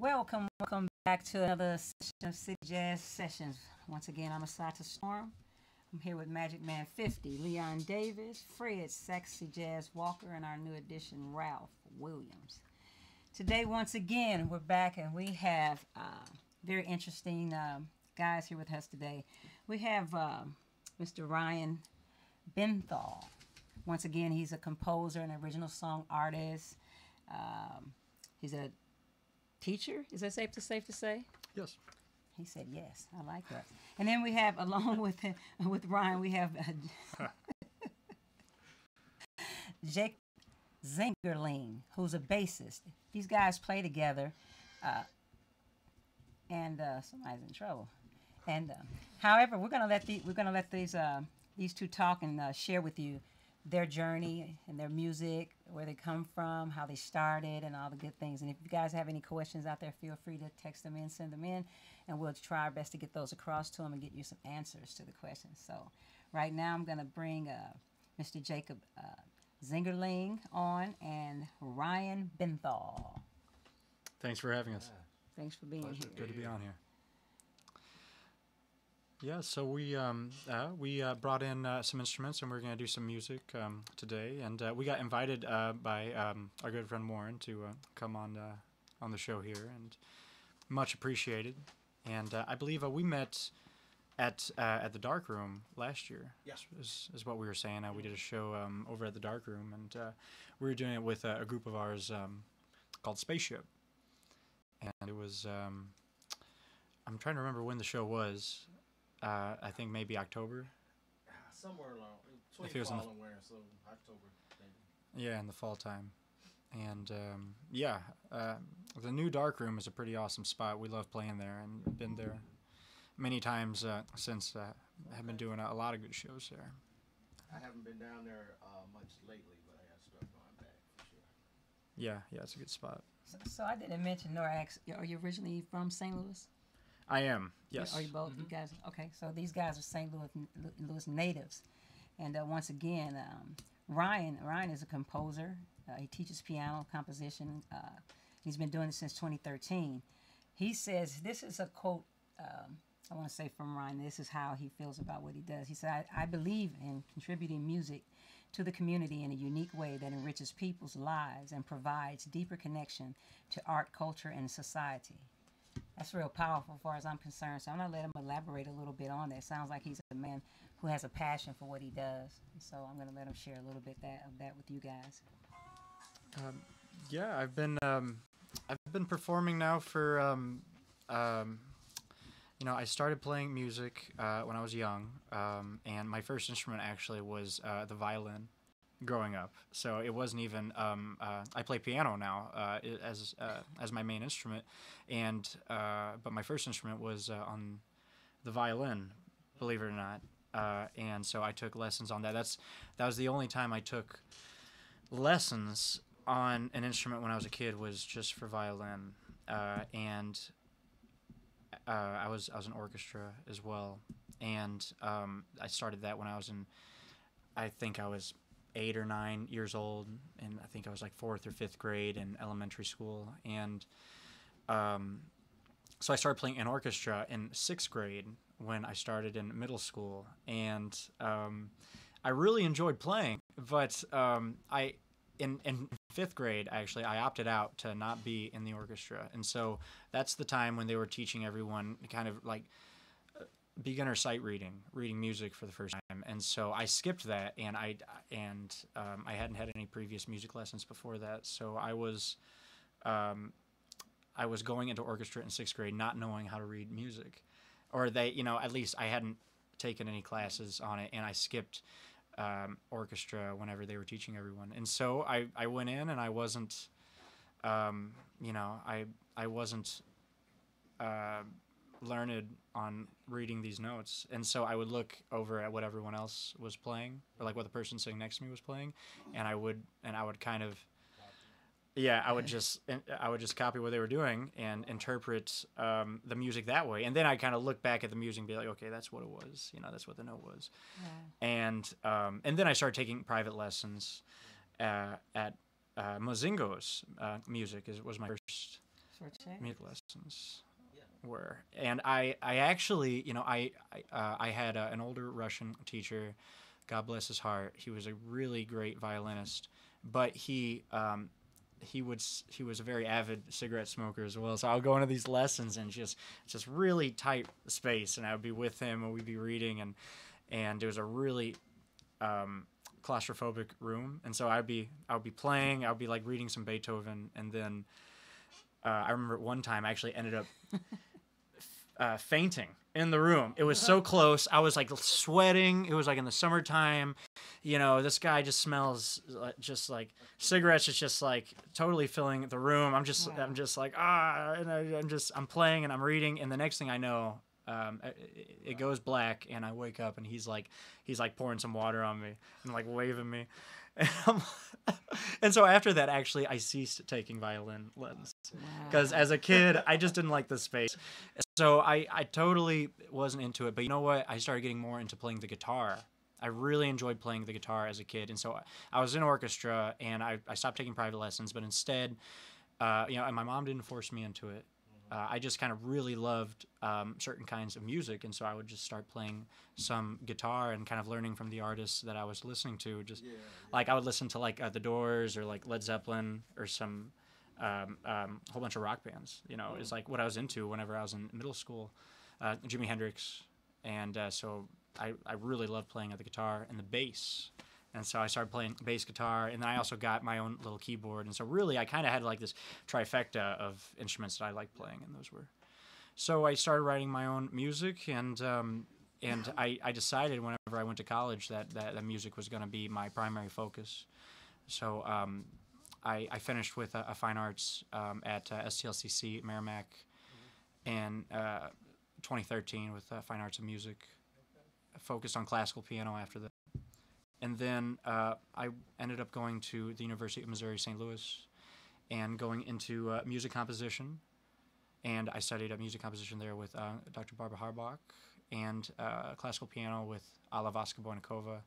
Welcome back to another session of City Jazz Sessions. Once again, I'm Asata Storm. I'm here with Magic Man 50, Leon Davis, Fred, Sexy Jazz Walker, and our new addition, Ralph Williams. Today, once again, we're back and we have very interesting guys here with us today. We have Mr. Ryan Benthall. Once again, he's a composer and original song artist. He's a teacher. Is that safe to say? Yes. He said yes. I like that. And then we have, along with Ryan, we have Jake Zengerling, who's a bassist. These guys play together, and somebody's in trouble. And however, we're gonna let these two talk and share with you their journey and their music, where they come from, how they started, and all the good things. And if you guys have any questions out there, feel free to text them in, send them in, and we'll try our best to get those across to them and get you some answers to the questions. So right now I'm going to bring Mr. Jacob Zengerling on and Ryan Benthall. Thanks for having us. Thanks for being here. Good to be on here. Yeah, so we brought in some instruments, and we're going to do some music today. And we got invited by our good friend Warren to come on the show here, and much appreciated. And I believe we met at the Dark Room last year. Yeah, is what we were saying. We did a show over at the Dark Room, and we were doing it with a group of ours called Spaceship. And it was I'm trying to remember when the show was. I think maybe October. Somewhere along I think it was fall and winter, so October. Maybe. Yeah, in the fall time. And the new Dark Room is a pretty awesome spot. We love playing there, and been there many times since. Have been doing a lot of good shows there. I haven't been down there much lately, but I got to start going back for sure. Yeah, it's a good spot. So I didn't mention nor ask, are you originally from St. Louis? I am, yes. Are you both? You guys? Okay, so these guys are St. Louis natives, and once again, Ryan is a composer. He teaches piano composition. He's been doing it since 2013. He says this is a quote. I want to say from Ryan. This is how he feels about what he does. He said, "I believe in contributing music to the community in a unique way that enriches people's lives and provides deeper connection to art, culture, and society." That's real powerful as far as I'm concerned. So I'm going to let him elaborate a little bit on that. Sounds like he's a man who has a passion for what he does. And so I'm going to let him share a little bit of that with you guys. Yeah, I've been performing now for I started playing music when I was young, and my first instrument actually was the violin growing up. So it wasn't even I play piano now as my main instrument, and but my first instrument was on the violin, believe it or not. And so I took lessons on that. That was the only time I took lessons on an instrument when I was a kid, was just for violin. And I was in orchestra as well, and I started that when I think I was 8 or 9 years old, and I think I was like 4th or 5th grade in elementary school. And so I started playing in orchestra in 6th grade when I started in middle school, and I really enjoyed playing. But in 5th grade, actually, I opted out to not be in the orchestra, and so that's the time when they were teaching everyone kind of like beginner sight reading music for the first time. And so I skipped that, and I hadn't had any previous music lessons before that. So I was going into orchestra in 6th grade not knowing how to read music, or at least I hadn't taken any classes on it, and I skipped orchestra whenever they were teaching everyone. And so I went in, and I wasn't I wasn't learned on reading these notes, and so I would look over at what everyone else was playing, or like what the person sitting next to me was playing, and I would kind of I would just copy what they were doing and interpret the music that way, and then I kind of look back at the music and be like, okay, that's what it was, that's what the note was. And then I started taking private lessons at Mozingo's music was my first for a check. music lessons were. And I actually, I had an older Russian teacher, God bless his heart. He was a really great violinist, but he was a very avid cigarette smoker as well. So I would go into these lessons and just really tight space, and I would be with him and we'd be reading, and it was a really claustrophobic room. And so I would be playing, I would be like reading some Beethoven, and then I remember one time I actually ended up fainting in the room. It was so close. I was like sweating. It was like in the summertime. This guy just smells just like cigarettes. It's just like totally filling the room. I'm just like, and I'm playing and I'm reading. And the next thing I know, it goes black and I wake up and he's like pouring some water on me and like waving me. And so after that, actually, I ceased taking violin lessons because as a kid, I just didn't like the space. So I totally wasn't into it. But you know what? I started getting more into playing the guitar. I really enjoyed playing the guitar as a kid. And so I was in orchestra and I stopped taking private lessons. But instead, and my mom didn't force me into it. I just kind of really loved certain kinds of music, and so I would just start playing some guitar and kind of learning from the artists that I was listening to. Like I would listen to like The Doors or like Led Zeppelin or some whole bunch of rock bands. Is like what I was into whenever I was in middle school. Jimi Hendrix, and so I really loved playing the guitar and the bass. And so I started playing bass guitar, and then I also got my own little keyboard. And so really, I kind of had like this trifecta of instruments that I liked playing, and those were. So I started writing my own music, and I decided whenever I went to college that music was going to be my primary focus. So I finished with a fine arts at STLCC Merrimack in 2013 with fine arts and music. I focused on classical piano after that. And then I ended up going to the University of Missouri, St. Louis, and going into music composition. And I studied music composition there with Dr. Barbara Harbach, and classical piano with Alla Voska-Bojnikova,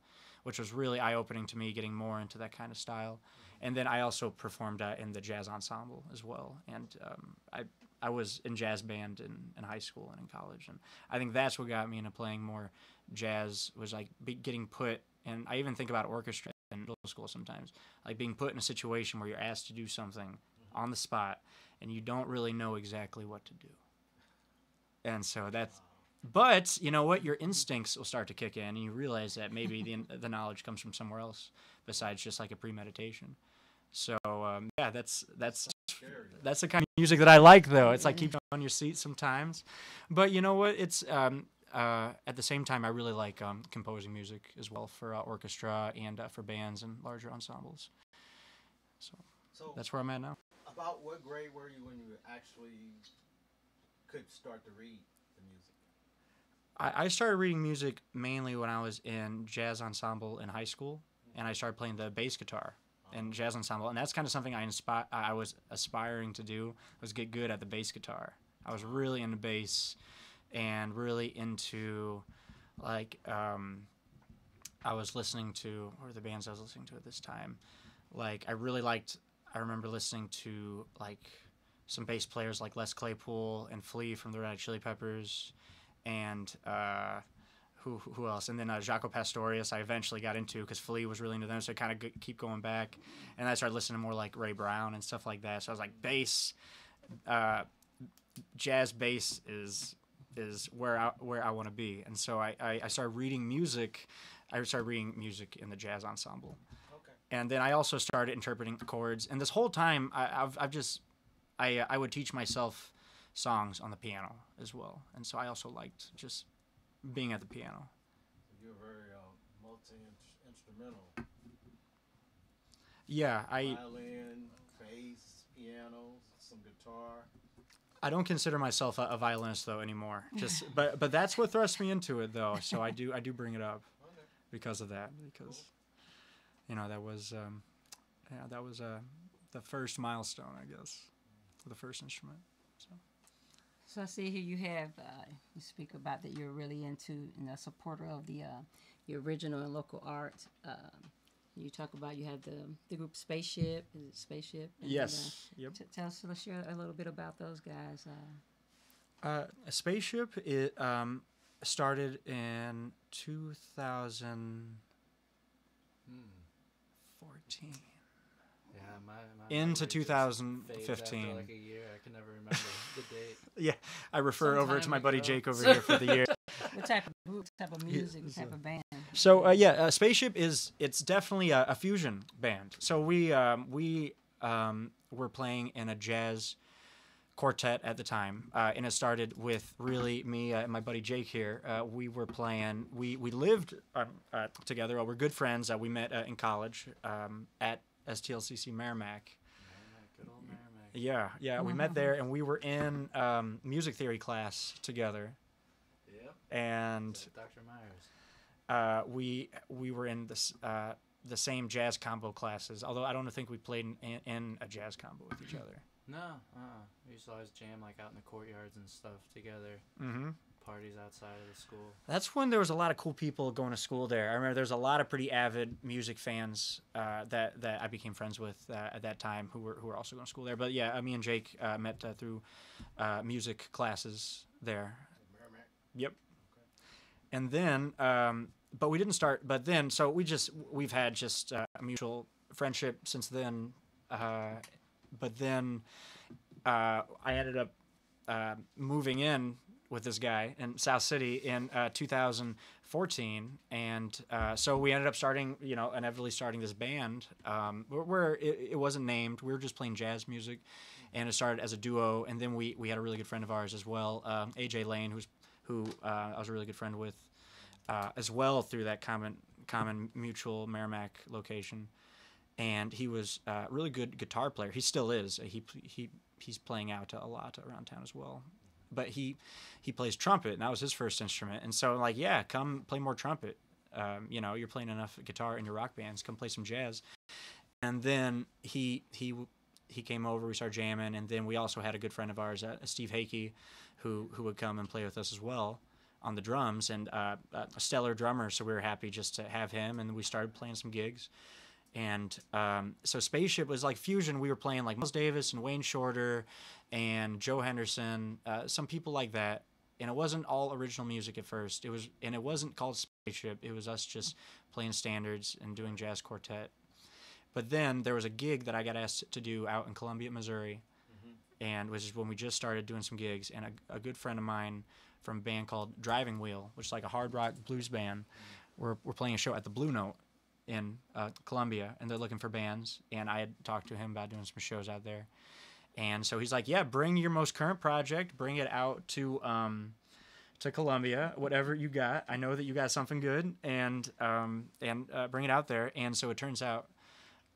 which was really eye-opening to me, getting more into that kind of style. And then I also performed in the jazz ensemble as well. And I was in jazz band in high school and in college. And I think that's what got me into playing more jazz, was like getting put. And I even think about orchestra in middle school sometimes, like being put in a situation where you're asked to do something on the spot and you don't really know exactly what to do. And so but you know what? Your instincts will start to kick in, and you realize that maybe the knowledge comes from somewhere else besides just like a premeditation. So that's the kind of music that I like, though. It's like keep you on your seat sometimes. But you know what? It's at the same time, I really like composing music as well for orchestra and for bands and larger ensembles. So that's where I'm at now. About what grade were you when you actually could start to read the music? I started reading music mainly when I was in jazz ensemble in high school, and I started playing the bass guitar in jazz ensemble, and that's kind of something I was aspiring to do, was get good at the bass guitar. I was really into bass and really into like I was listening to, or the bands I was listening to at this time, like I remember listening to like some bass players like Les Claypool and Flea from the Red Hot Chili Peppers, and who else? And then Jaco Pastorius I eventually got into because Flea was really into them, so I kind of keep going back, and I started listening to more like Ray Brown and stuff like that. So I was like, bass, jazz bass is where I want to be. And so I started reading music. I started reading music in the jazz ensemble. Okay. And then I also started interpreting chords. And this whole time I would teach myself songs on the piano as well. And so I also liked just being at the piano. You're very multi-instrumental. Yeah, Violin, bass, piano, some guitar. I don't consider myself a violinist though anymore. But that's what thrust me into it though. So I do bring it up because of that, because that was the first milestone, I guess, for the first instrument. So I see here you have you speak about that you're really into, supporter of the original and local art. You talk about you have the group Spaceship. Is it Spaceship? And, Yes. Yep. Tell us, let's share a little bit about those guys. A Spaceship it started in 2014. Yeah, my Into memory just 2015. fades after like a year. I can never remember the date. Yeah, I refer Some over to time my buddy ago. Jake over here for the year. What type of group, type of music, type of band? So Spaceship it's definitely a fusion band. So we were playing in a jazz quartet at the time, and it started with really me and my buddy Jake here. We were playing. We lived together. We're good friends. We met in college at STLCC Merrimack. Good old Merrimack. Yeah, we met there, and we were in music theory class together. Yep. And Dr. Myers. we were in this the same jazz combo classes. Although I don't think we played in a jazz combo with each other. No, we used to always jam like out in the courtyards and stuff together. Mm-hmm. Parties outside of the school. That's when there was a lot of cool people going to school there. I remember there's a lot of pretty avid music fans that I became friends with at that time who were also going to school there. But yeah, me and Jake met through music classes there. Merrimack. Yep. Okay. And then, but we didn't start. But then, so we've had just a mutual friendship since then. But then I ended up moving in with this guy in South City in 2014, and so we ended up starting, inevitably starting this band where it wasn't named. We were just playing jazz music, and it started as a duo. And then we had a really good friend of ours as well, AJ Lane, who I was a really good friend with as well through that common mutual Merrimack location. And he was a really good guitar player. He still is. He's playing out a lot around town as well. But he plays trumpet, and that was his first instrument. And so, like, yeah, come play more trumpet. You're playing enough guitar in your rock bands. Come play some jazz. And then he came over. We started jamming, and then we also had a good friend of ours, Steve Hakey, who would come and play with us as well on the drums, and a stellar drummer. So we were happy just to have him, and we started playing some gigs. And so Spaceship was like fusion. We were playing like Miles Davis and Wayne Shorter and Joe Henderson, some people like that. And it wasn't all original music at first. It wasn't called Spaceship. It was us just playing standards and doing jazz quartet. But then there was a gig that I got asked to do out in Columbia, Missouri, and which is when we just started doing some gigs. And a good friend of mine from a band called Driving Wheel, which is like a hard rock blues band, we're playing a show at the Blue Note in Columbia, and they're looking for bands, and I had talked to him about doing some shows out there. And so he's like, yeah, bring your most current project, bring it out to Columbia, whatever you got. I know that you got something good, and bring it out there. And so it turns out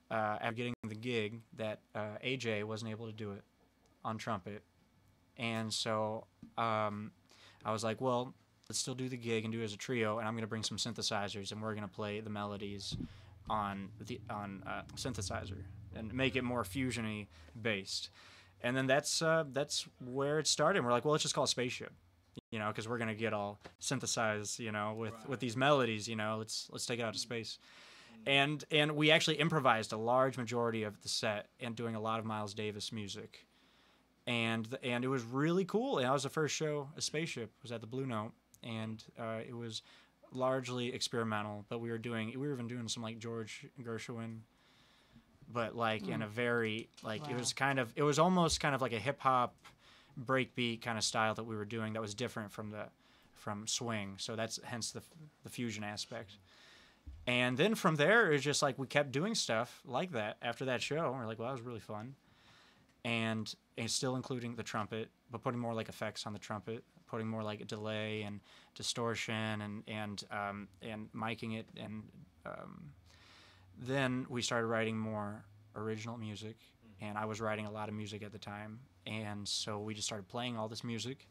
after getting the gig that AJ wasn't able to do it on trumpet. And so I was like, well, let's still do the gig and do it as a trio, and I'm going to bring some synthesizers, and we're going to play the melodies on synthesizer and make it more fusion-y based. And then that's where it started. And we're like, well, let's just call it Spaceship, because we're going to get all synthesized, with these melodies, let's take it out to space. And we actually improvised a large majority of the set and doing a lot of Miles Davis music. And it was really cool. And that was the first show, a Spaceship, was at the Blue Note. And it was largely experimental, but we were even doing some like George Gershwin, but like in a very like Wow. it was almost kind of like a hip hop breakbeat kind of style that we were doing that was different from swing. So that's hence the fusion aspect. And then from there, it was just like we kept doing stuff like that after that show. We're like, well, that was really fun. And still including the trumpet, but putting more like effects on the trumpet, putting more like a delay and distortion and miking it. And then we started writing more original music, and I was writing a lot of music at the time. And so we just started playing all this music,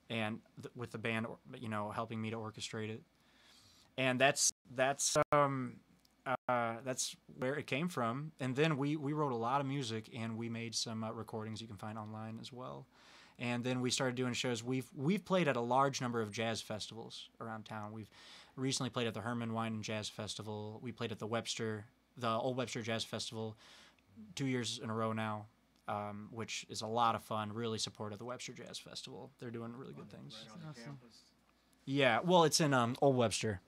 and with the band, helping me to orchestrate it. And that's where it came from. And then we wrote a lot of music, and we made some recordings you can find online as well. And then we started doing shows. We've played at a large number of jazz festivals around town. We've recently played at the Herman Wine and Jazz Festival. We played at the Webster the Old Webster Jazz Festival 2 years in a row now, which is a lot of fun. Really supportive of the Webster Jazz Festival. They're doing really good things. Right on the Awesome. campus. Yeah, well, it's in Old Webster,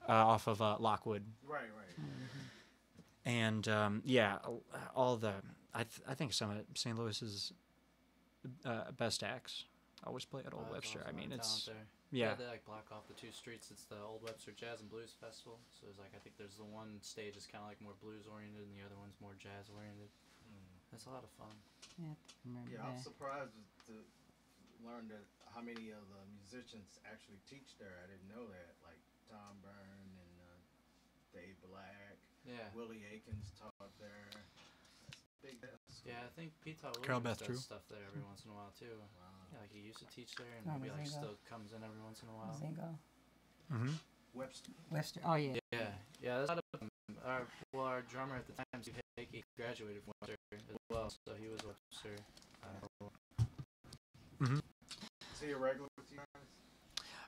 off of Lockwood, Right. and yeah, all the I think some of St. Louis's best acts always play at Old There's Webster. also I mean, a lot of it's talent there. yeah. They like block off the 2 streets. It's the Old Webster Jazz and Blues Festival. So there's like, I think there's the one stage is kind of like more blues oriented, and the other one's more jazz oriented. That's a lot of fun. Yeah, remember Yeah, I'm that. surprised to learn that how many of the musicians actually teach there. I didn't know that. Like Tom Byrne and Dave Black, Yeah. Willie Aikens taught there. That's big. Yeah, I think Pete Carol Williams Beth does Drew. stuff there every once in a while too. Wow. Yeah, like he used to teach there, and Oh, maybe like Mazingo. still comes in every once in a while. Zingo. Mm-hmm. Webster. Webster. Oh yeah. Yeah, there's a lot of our drummer at the time, Steve Hickey, graduated from Webster as well, so he was Webster. Is he a regular with you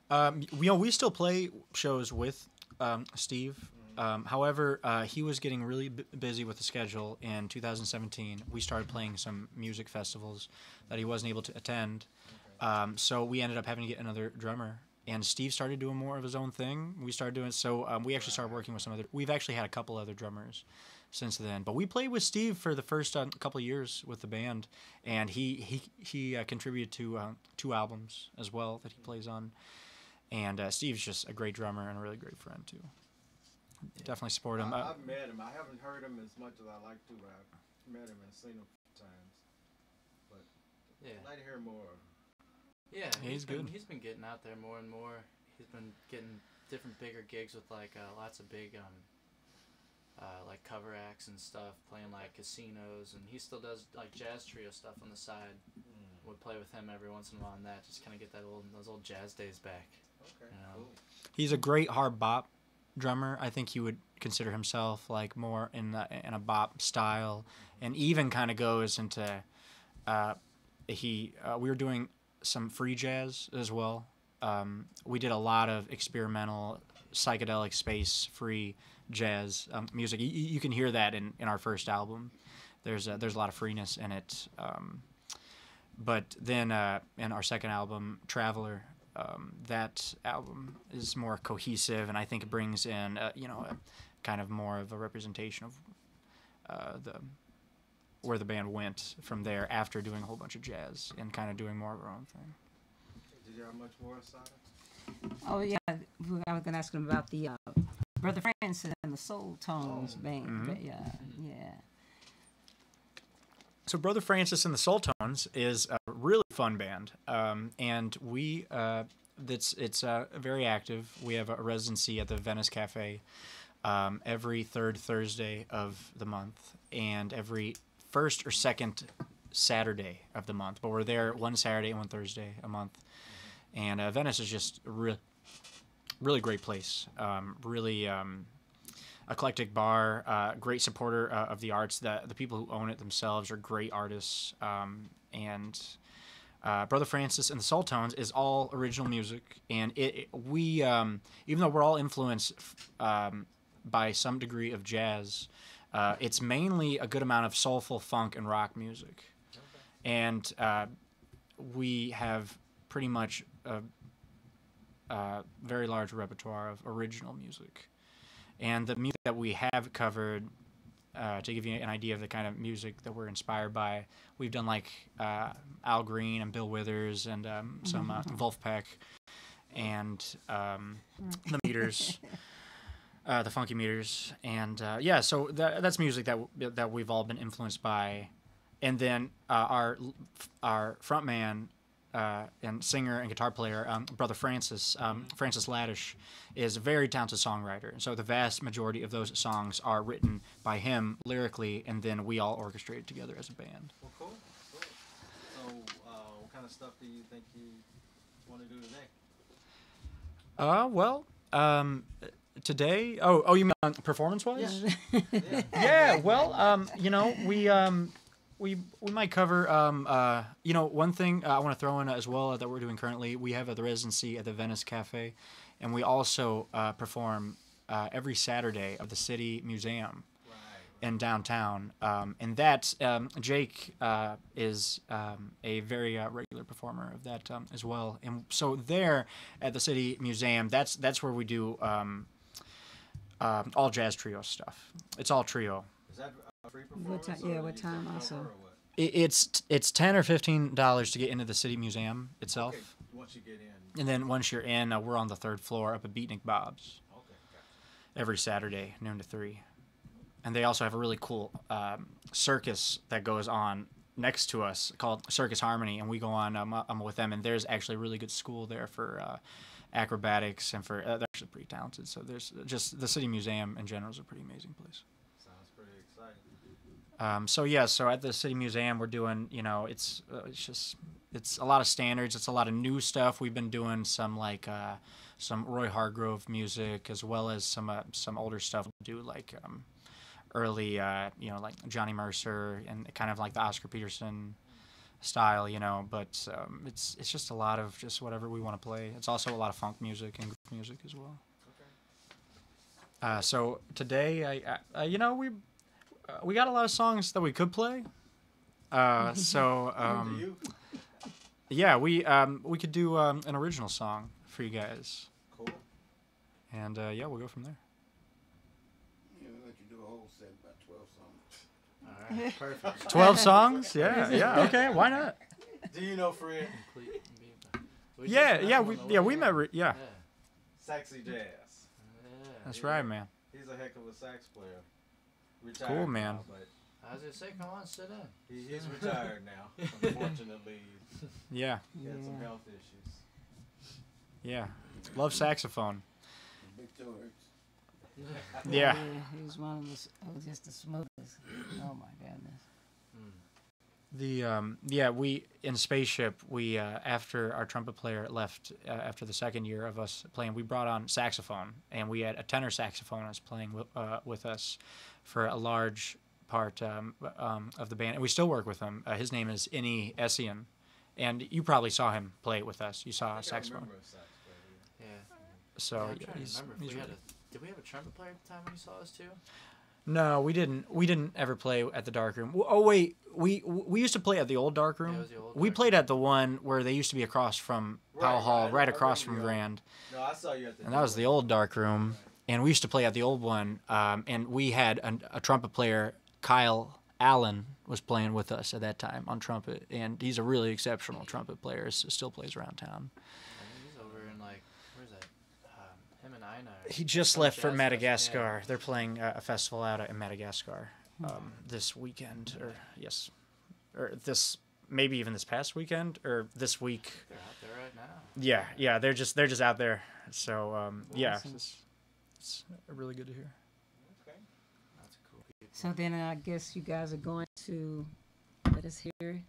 guys? We still play shows with Steve. However, he was getting really busy with the schedule in 2017. We started playing some music festivals that he wasn't able to attend. So we ended up having to get another drummer. And Steve started doing more of his own thing. We started doing so. We actually started working with some other. We've actually had a couple other drummers since then. But we played with Steve for the first couple of years with the band, and he contributed to 2 albums as well that he plays on. And Steve's just a great drummer and a really great friend too. Definitely support him. I've met him. I haven't heard him as much as I like to, but I've met him and seen him a few times. But Yeah. I'd like to hear more of him. Yeah, he's good. He's been getting out there more and more. He's been getting different bigger gigs with like lots of big like cover acts and stuff, playing like casinos, and he still does like jazz trio stuff on the side. Would play with him every once in a while on that, just kind of get those old jazz days back. Okay, You know? cool. He's a great hard bop drummer. I think he would consider himself like more in a bop style, and even kind of goes into we were doing some free jazz as well. We did a lot of experimental, psychedelic, space free jazz music. You can hear that in our first album. There's a lot of freeness in it. But then in our second album, Traveler, that album is more cohesive, and I think it brings in a kind of more of a representation of where the band went from there after doing a whole bunch of jazz and kind of doing more of our own thing. Did you have much more, Sada? Oh yeah. I was gonna ask him about the Brother Francis and the Soul Tones band. Mhm. Yeah. So Brother Francis and the Soul Tones is a really fun band, and it's very active. We have a residency at the Venice Cafe every 3rd Thursday of the month, and every 1st or 2nd Saturday of the month. But we're there one Saturday and one Thursday a month, and Venice is just a really great place. Really. Eclectic bar, great supporter of the arts. The people who own it themselves are great artists. And Brother Francis and the Soul Tones is all original music. And we even though we're all influenced by some degree of jazz, it's mainly a good amount of soulful funk and rock music. Okay. And we have pretty much a very large repertoire of original music. And the music that we have covered, to give you an idea of the kind of music that we're inspired by, we've done like Al Green and Bill Withers and some Wolfpack and the Meters, the Funky Meters, and yeah. So that's music that we've all been influenced by. And then our frontman and singer and guitar player, Brother Francis, Francis Laddish, is a very talented songwriter. So the vast majority of those songs are written by him lyrically, and then we all orchestrate together as a band. Well, cool. So, what kind of stuff do you think you want to do today? Today. Oh, you mean performance-wise? Yeah. Yeah. Well, we might cover one thing I want to throw in as well that we're doing currently. We have the residency at the Venice Cafe, and we also perform every Saturday of the City Museum Right. in downtown, and that Jake is a very regular performer of that as well. And so there at the City Museum, that's where we do all jazz trio stuff. It's all trio. Is that a free What performance? ti- yeah, or what you time take also? cover or what? It's $10 or $15 to get into the City Museum itself, Okay, once you get in. and then once you're in, we're on the third floor up at Beatnik Bob's Okay, gotcha. every Saturday, noon to 3. And they also have a really cool circus that goes on next to us called Circus Harmony, and we go on I'm with them, and there's actually a really good school there for acrobatics, and for they're actually pretty talented. So there's just the City Museum in general is a pretty amazing place. Sounds pretty exciting. So at the City Museum, we're doing, it's a lot of standards. It's a lot of new stuff. We've been doing some some Roy Hargrove music, as well as some older stuff. We do like early, like Johnny Mercer and kind of like the Oscar Peterson style, But it's just a lot of just whatever we want to play. It's also a lot of funk music and group music as well. Okay. So today, we got a lot of songs that we could play. Do you? Yeah, we could do an original song for you guys, Cool. and we'll go from there. Yeah, we'll let you do a whole set about 12 songs. All right, perfect. 12 songs? Yeah, okay, why not? Do you know Fred? Complete. We Yeah, just yeah, met we on the yeah way we in. met. Yeah, Saxy Jazz. Yeah. that's Yeah. right, man. He's a heck of a sax player. Retired Cool, man. now, but I was gonna say, come on, sit in. he's retired now. Unfortunately, Yeah, he had some Yeah. health issues. yeah. Love saxophone. Big toe hurts. Yeah. He was one of the, just the smoothest. Oh my goodness. We in Spaceship, we after our trumpet player left after the second year of us playing, we brought on saxophone, and we had a tenor saxophonist playing with us for a large part of the band, and we still work with him. His name is Inni Essian, and you probably saw him play with us. You saw I a think I saxophone. remember a sax player, Yeah. So I'm yeah, trying to he's remember if we really- had did we have a trumpet player at the time when you saw us too? No, we didn't. We didn't ever play at the dark room. Oh wait, we used to play at the old dark room. Yeah, it was the old We dark played at the one where they used to be across from Powell Right, Hall, right, right I across remember from the old- Grand. No, I saw you at the. And that was the old dark room, and we used to play at the old one. And we had a trumpet player, Kyle Allen, was playing with us at that time on trumpet, and he's a really exceptional trumpet player. Still plays around town. I think he's over in where's that? Him and Ina. He just some left for jazz Madagascar. fest- They're playing a festival out in Madagascar this weekend, or this maybe even this past weekend or this week. They're out there right now. Yeah, they're just out there. So yeah, Awesome. it's really good to hear. Okay. That's cool. So then I guess you guys are going to let us hear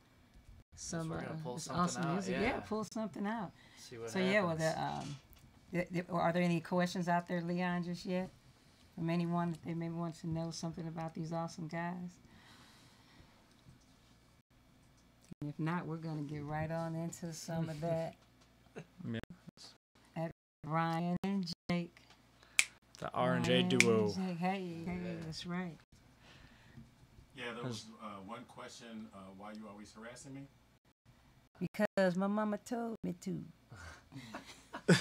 some we're gonna pull this something awesome out, music. yeah. Pull something out. See what So happens. are there any questions out there, Leon, just yet? From anyone that they maybe want to know something about these awesome guys? And if not, we're going to get right on into some of that. Yeah. At Ryan and Jake. The R&J Ryan duo. and Jake. Hey, that's right. Yeah, there was one question. Why you always harassing me? Because my mama told me to. She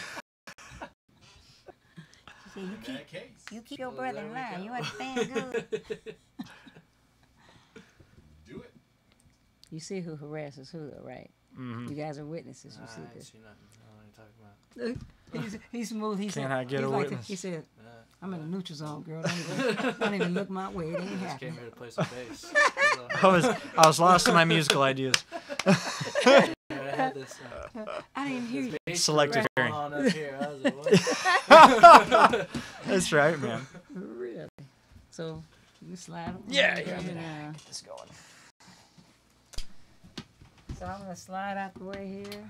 said, In that case, you keep your Well, brother there in we line. go. You understand good. do it. You see who harasses who, though, right? Mm-hmm. You guys are witnesses. You I see ain't this. seen nothing. I don't know what you're talking about. He's smooth. He said, Can I get he's a like witness? he said, Yeah. I'm in a neutral zone, girl. Don't even look my way. It ain't I just came happening. here to play some bass. I was lost in my musical ideas. I had this I didn't hear you. bass Selective going hearing. on up here. I was like, what? That's right, man. Really? So, you slide on. Yeah, over yeah. here and, This going. so I'm gonna slide out the way here.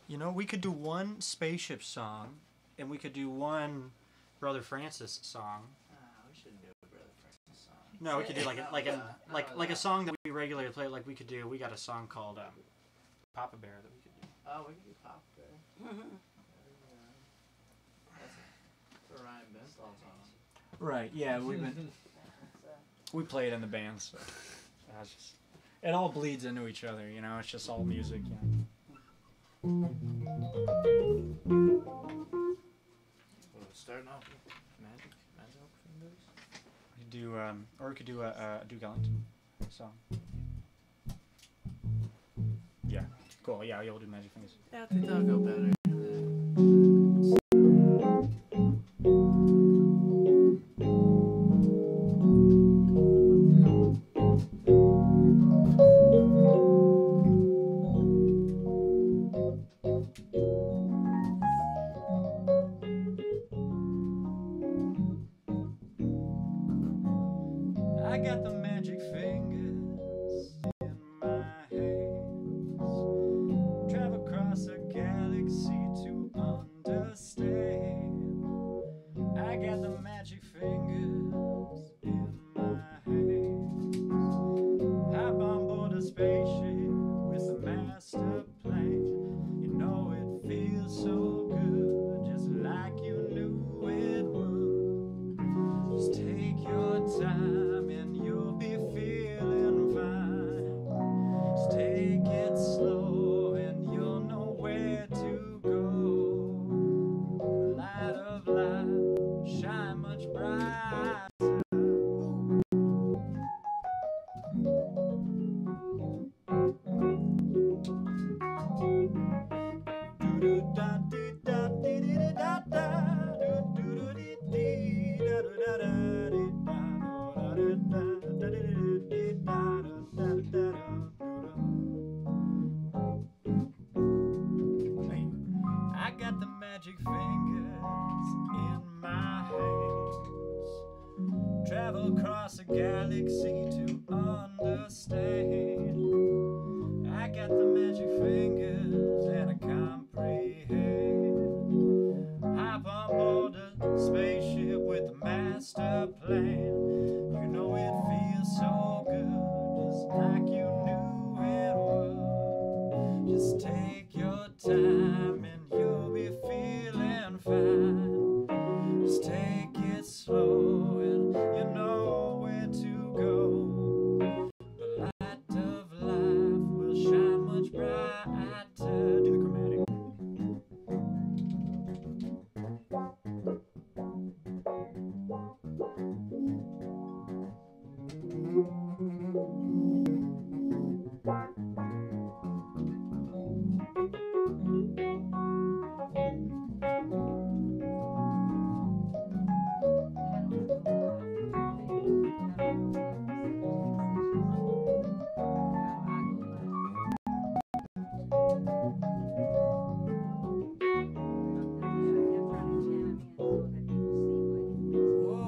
You know, we could do one spaceship song, and we could do one Brother Francis song. We shouldn't do a Brother Francis song. No, we could do like a song that we regularly play. Like we got a song called Papa Bear that we could do. Oh, we can do Pop Bear. That's a Ryan Benthall song. Right. Yeah, we played in the band, so it all bleeds into each other. You know, it's just all music. Yeah. Starting off with Magic Fingers. We could do, or we could do a Duke Ellington song. Yeah. Cool. Yeah, we'll do Magic Fingers. Yeah, I think that'll go better. I got the magic fingers in my hands. Travel across a galaxy to understand. I got the magic fingers in my hands. Hop on board a spaceship with a master plan. You know it feels so good, just like you knew it would. Just take your time and you'll be feeling fine. Just take it slow and you'll know where to go. The light of life shine much brighter. I got the magic fingers in my hands. Travel across a galaxy to understand. I got the magic fingers and I comprehend. Hop on board a spaceship with a master plan. You know it feels so good, just like you knew it would. Just take your time and you'll be feeling fine. Just take it slow and you know where to go. The light of life will shine much brighter. Do the chromatic.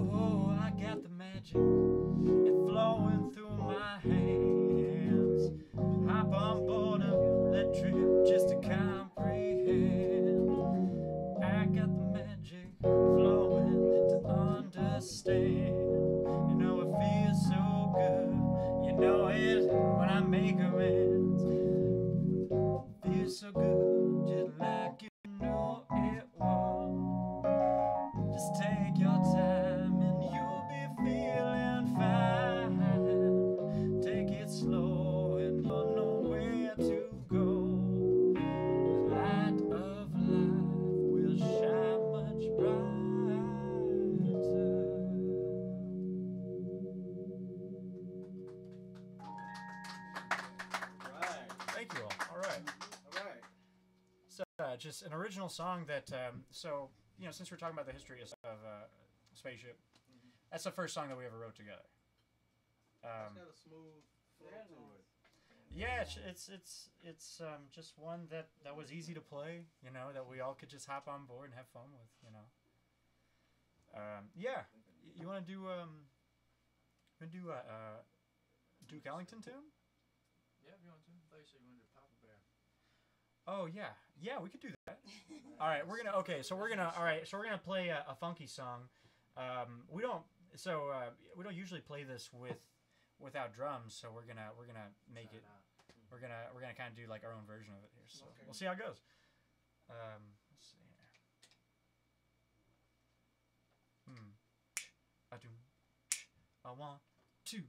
Whoa, I got the magic, it flowing through my hands. Hop on board that trip just to comprehend. I got the magic flowing to understand. You know it feels so good. You know it when I make amends. Feels so good, just like you know it would. Just take your time and you'll be feeling fine. Take it slow and you'll know where to go. The light of life will shine much brighter. Right. Thank you all. All right. All right. So, just an original song that, so, you know, since we're talking about the history of Spaceship, that's the first song that we ever wrote together. It's got a smooth flow to it. Yeah, it's just one that was easy to play, you know, that we all could just hop on board and have fun with, you know. Yeah, you want to do Duke Ellington tune? Yeah, if you want to. I thought you said you wanted to Papa Bear. Oh yeah, we could do that. All right, we're gonna play a funky song. We don't usually play this without drums, so we're gonna make it. We're gonna kind of do like our own version of it here. So Okay. we'll see how it goes. Let's see here. I do. I want to.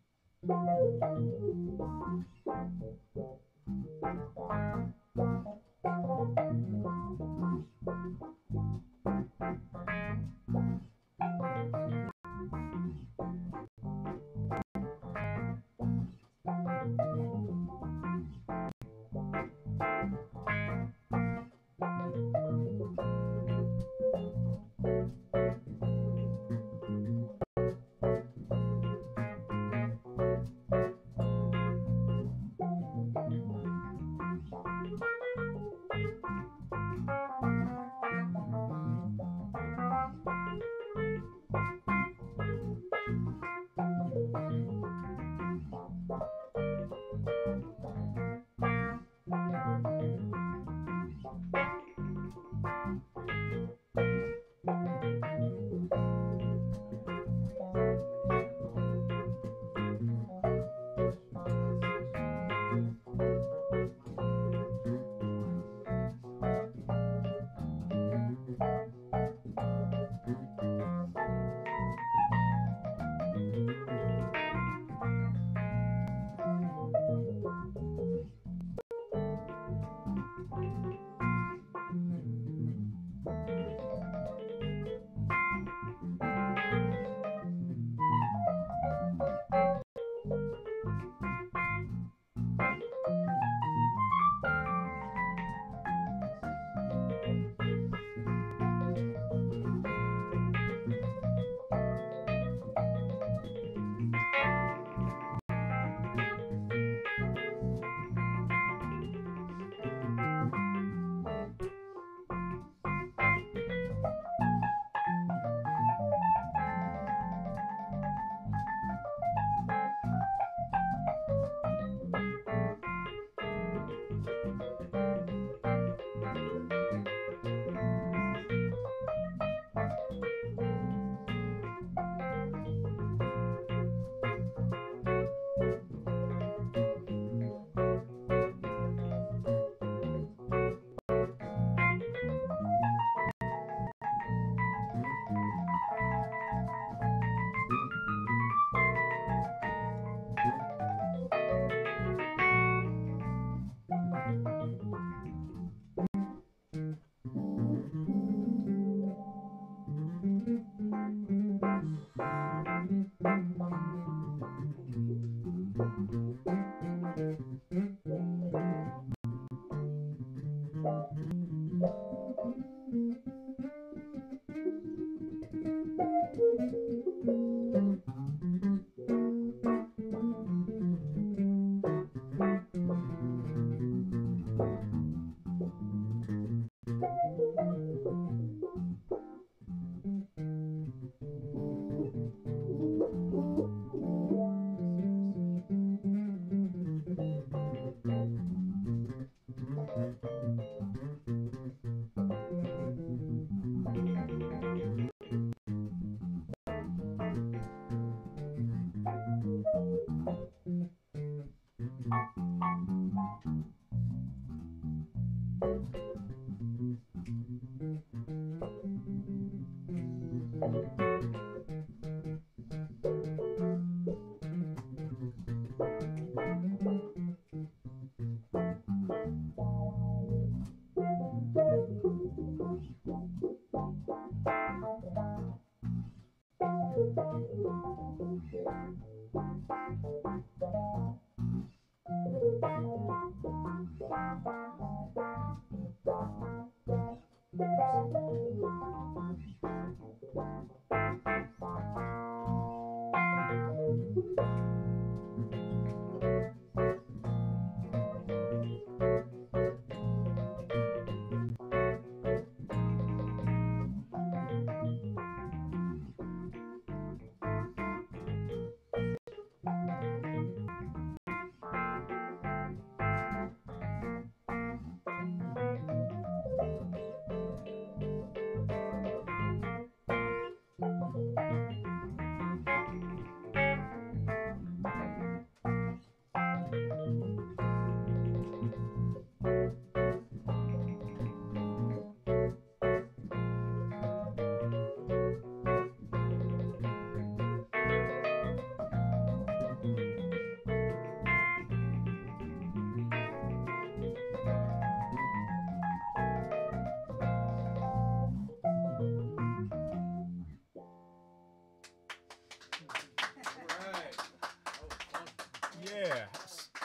Yeah.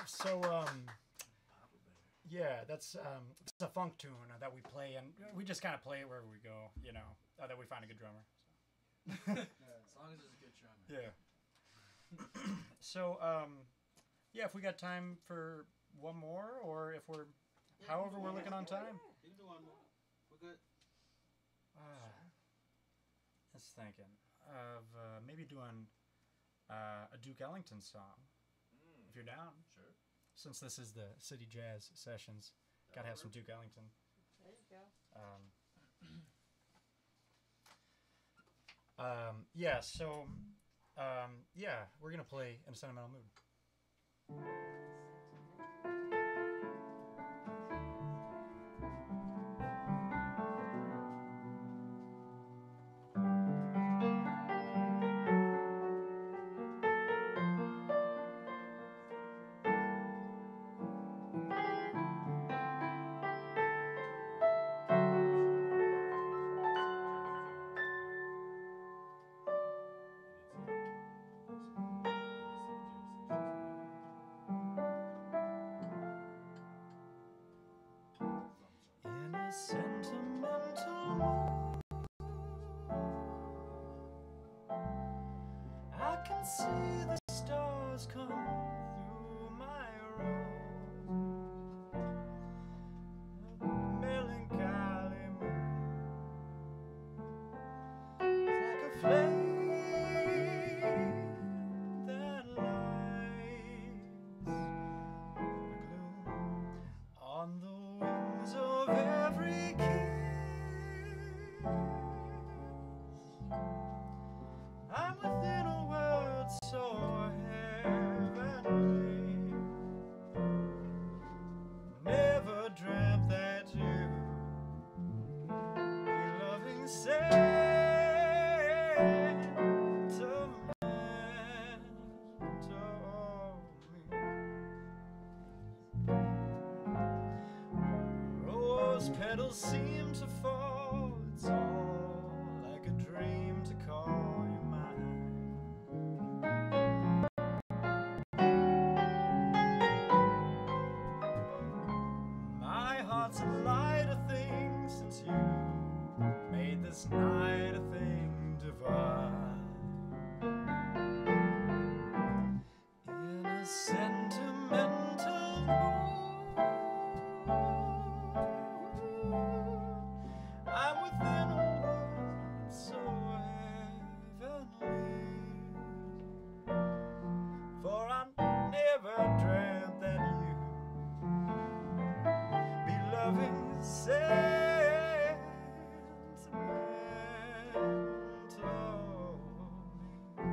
So yeah, that's it's a funk tune that we play, and we just kind of play it wherever we go. You know, that we find a good drummer. So. As long as it's a good drummer. Yeah. So yeah, if we got time for one more, or if we're however we're looking on time. You can do one more. We're good. Just thinking of maybe doing a Duke Ellington song, if you're down. Sure. Since this is the City Jazz Sessions, gotta have some Duke Ellington. There you go. Yeah. So, yeah, we're gonna play in a sentimental mood. In a sentimental mood, I can see the stars come through my room. A melancholy moon, it's like a flame that lights the gloom on the wings of every kiss. I'm within a world so heavenly. Never dreamt that you'd be loving sentimental me. Rose petals seem to fall. It's all like a dream to call you mine. My heart's a lighter thing since you made this night a thing divine. In a sentimental mood, I'm within a world so heavenly. For I never dreamt that you'd be loving sentimental me.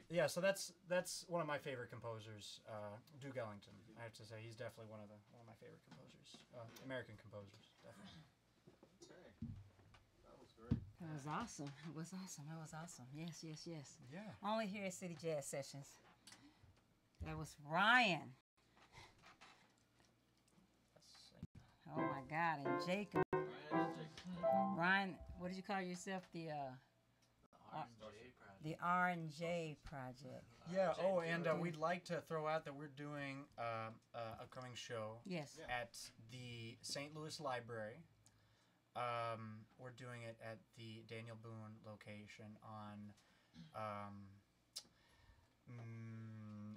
Yeah, so that's one of my favorite composers, Duke Ellington. I have to say he's definitely one of my favorite composers, American composers, definitely. Okay. That was great. That was awesome. It was awesome. That was awesome. Yes, yes, yes. Yeah. Only here at City Jazz Sessions. That was Ryan. Oh my God, and Jacob. Ryan, what did you call yourself? The R&J project. Yeah. Oh, and we'd like to throw out that we're doing upcoming show. Yes. At the St. Louis Library. We're doing it at the Daniel Boone location on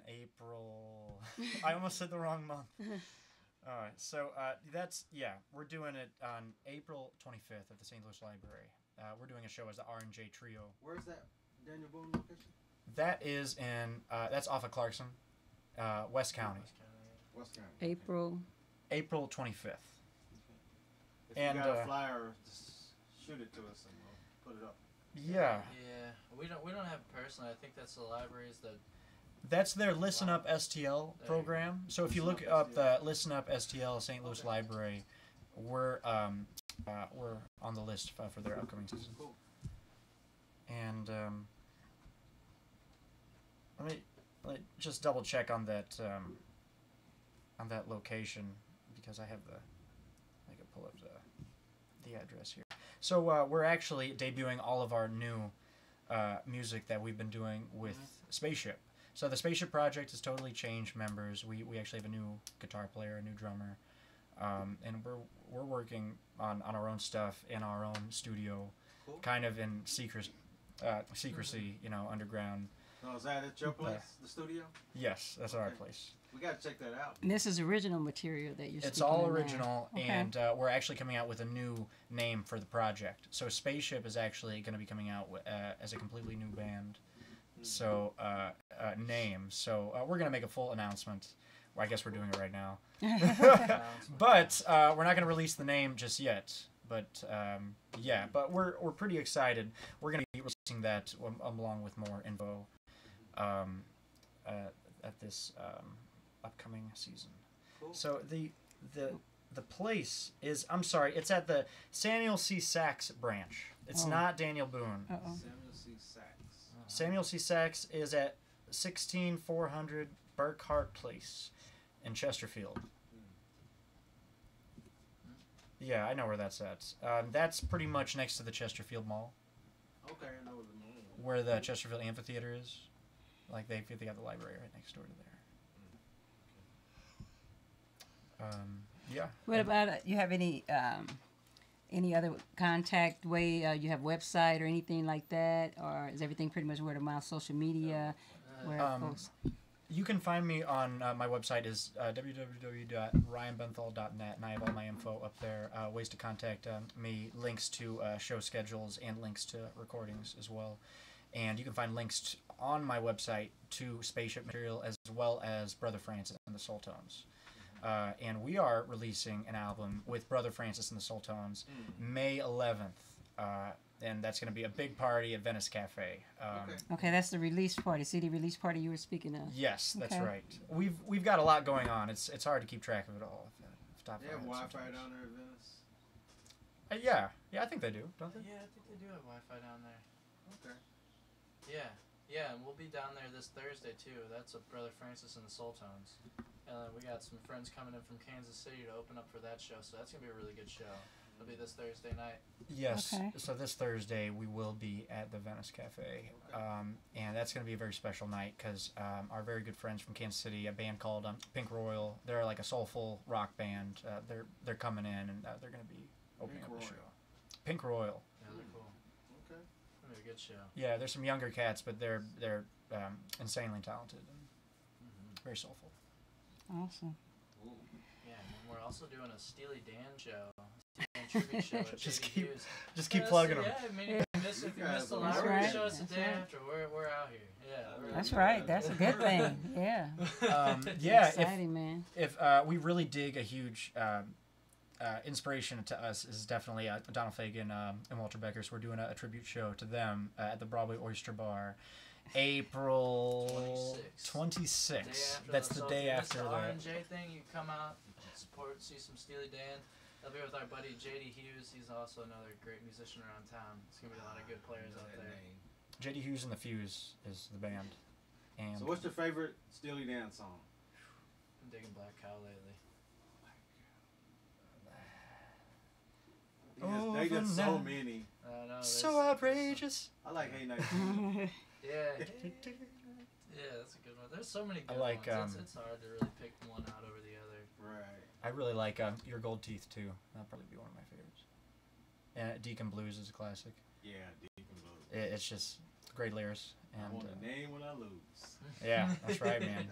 April. I almost said the wrong month. All right, so we're doing it on April 25th at the St. Louis Library. We're doing a show as the R&J Trio. Where's that Daniel Boone location? That is in that's off of Clarkson, West County. West County. April 25th. If And, you got a flyer, just shoot it to us and we'll put it up. Yeah. Yeah, we don't have it personally. I think that's the libraries that. That's their Listen Up STL program. So if you look up the Listen Up STL St. Louis Library, we're on the list for their upcoming season. Cool. And let me just double check on that location because I can pull up the address here. So we're actually debuting all of our new music that we've been doing with Spaceship. So the Spaceship Project has totally changed members. We actually have a new guitar player, a new drummer, and we're working on our own stuff in our own studio, kind of in secrecy, underground. Oh, is that at your place, the studio? Yes, that's our place. We gotta check that out. And this is original material that you're. It's all original, now. Okay. and we're actually coming out with a new name for the project. So Spaceship is actually going to be coming out as a completely new band. So name. So we're going to make a full announcement. Well, I guess we're doing it right now. But we're not going to release the name just yet. But but we're pretty excited. We're going to be releasing that along with more info at this upcoming season. Cool. So the place is, I'm sorry, it's at the Samuel C. Sachs branch. It's not Daniel Boone. Uh-oh. Samuel C. Sachs. Samuel C. Sachs is at 16400 Burkhart Place in Chesterfield. Yeah, I know where that's at. That's pretty much next to the Chesterfield Mall, Okay, I know what the name is. where the Chesterfield Amphitheater is. Like they got the library right next door to there. Yeah. What about you have any other contact way? You have website or anything like that, or is everything pretty much word of mouth, social media? Where folks? You can find me on my website is www.ryanbenthall.net, and I have all my info up there. Ways to contact me, links to show schedules, and links to recordings as well. And you can find links on my website to Spaceship material as well as Brother Francis and the Soul Tones. And we are releasing an album with Brother Francis and the Soul Tones May 11th. And that's going to be a big party at Venice Cafe. Okay, that's the release party, CD release party you were speaking of. Yes, that's Okay. right. We've got a lot going on. It's hard to keep track of it all. They have Wi-Fi down there at Venice? Yeah, I think they do, don't they? Yeah, I think they do have Wi-Fi down there. Okay. Yeah, and we'll be down there this Thursday too. That's with Brother Francis and the Soul Tones. We got some friends coming in from Kansas City to open up for that show, so that's gonna be a really good show. It'll be this Thursday night. Yes. Okay. So this Thursday we will be at the Venice Cafe, and that's going to be a very special night because our very good friends from Kansas City, a band called Pink Royal, they're like a soulful rock band. They're coming in and they're going to be opening up the show. Pink Royal. Yeah, they're cool. Okay. It'll be a good show. Yeah, there's some younger cats, but they're insanely talented and very soulful. Awesome. Yeah, and we're also doing a Steely Dan show. Tribute show at Just Shady keep- Hughes. Just keep plugging them. Yeah, I mean, if you missed the That's library right. show, it's the That's day right. after. We're out here. Yeah. That's right. That's a good thing. Yeah. Yeah, Exciting, man. if we really dig a huge inspiration to us is definitely Donald Fagen and Walter Becker. So we're doing a tribute show to them at the Broadway Oyster Bar, April 26th. That's the day after the the R&J thing. You come out, support, see some Steely Dan. I'll be with our buddy JD Hughes. He's also another great musician around town. It's gonna be a lot of good players out there. JD Hughes and the Fuse is the band. And So what's your favorite Steely Dan song? I'm digging Black Cow lately. They got so many. I know. So outrageous. I like Hey Night. Yeah. Yeah, that's a good one. There's so many good I like, ones. It's hard to really pick one out over the other. Right. I really like Your Gold Teeth too. That'll probably be one of my favorites. And Deacon Blues is a classic. Yeah, Deacon Blues. It's just great lyrics. I And want a name when I lose. yeah, that's right, man.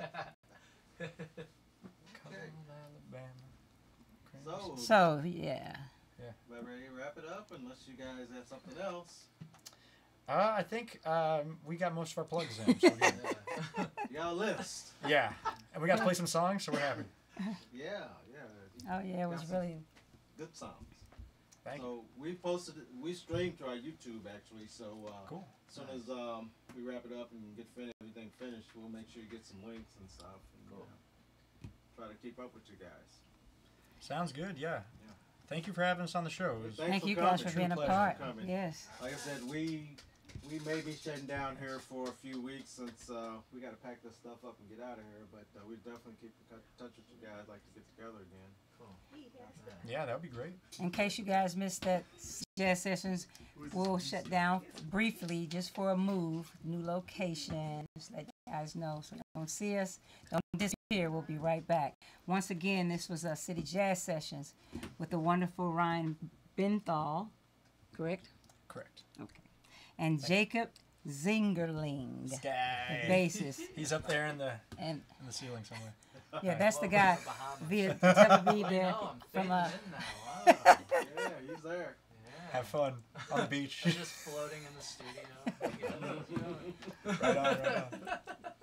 So, So yeah. about ready to wrap it up unless you guys have something else. I think we got most of our plugs in. So we're good. You got a list. Yeah, and we got to play some songs, so we're happy. Yeah. Oh yeah, it was really. Good songs. Thank you. So we streamed to our YouTube actually. So Cool. as soon as we wrap it up and get everything finished, we'll make sure you get some links and stuff. And try to keep up with you guys. Sounds good. Yeah. Thank you for having us on the show. It was Thanks Thank for you coming. guys for True being a pleasure part. for coming. Yes. Like I said, we may be shutting down here for a few weeks since we got to pack this stuff up and get out of here. But we definitely keep in touch with you guys. Like to get together again. Cool. Yeah, that would be great. In case you guys missed that, Jazz Sessions will shut down briefly just for a move, new location. Just let you guys know. So don't see us, don't disappear. We'll be right back. Once again, this was City Jazz Sessions with the wonderful Ryan Benthall, correct? Correct. Okay. And Jacob Zengerling, the Sky. bassist. He's up there in the And ceiling somewhere. yeah, that's the guy Bahamas. via Tel Aviv I there know, I'm from fading in now. Wow. Yeah, he's there. Yeah. Have fun on the beach. I'm just floating in the studio. Right on, right on.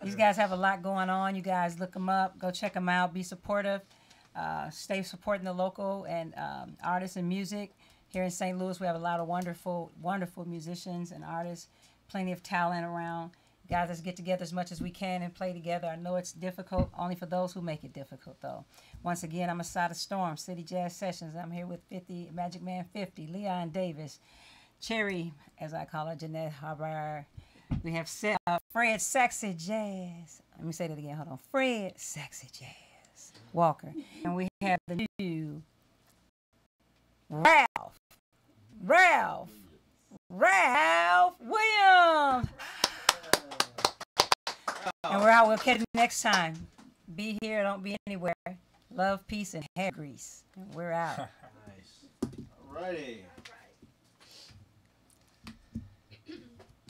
These guys have a lot going on. You guys look them up. Go check them out. Be supportive. Stay supporting the local and artists and music. Here in St. Louis, we have a lot of wonderful, wonderful musicians and artists. Plenty of talent around. Guys, let's get together as much as we can and play together. I know it's difficult, only for those who make it difficult, though. Once again, I'm Asada Storm, City Jazz Sessions. I'm here with 50, Magic Man 50, Leon Davis, Cherry, as I call her, Jeanette Harbar. We have Fred Sexy Jazz. Let me say that again. Hold on. Fred Sexy Jazz Walker. And we have the new Ralph Williams. And we're out. We'll catch you next time. Be here. Don't be anywhere. Love, peace, and hair grease. And we're out. Nice. Alrighty.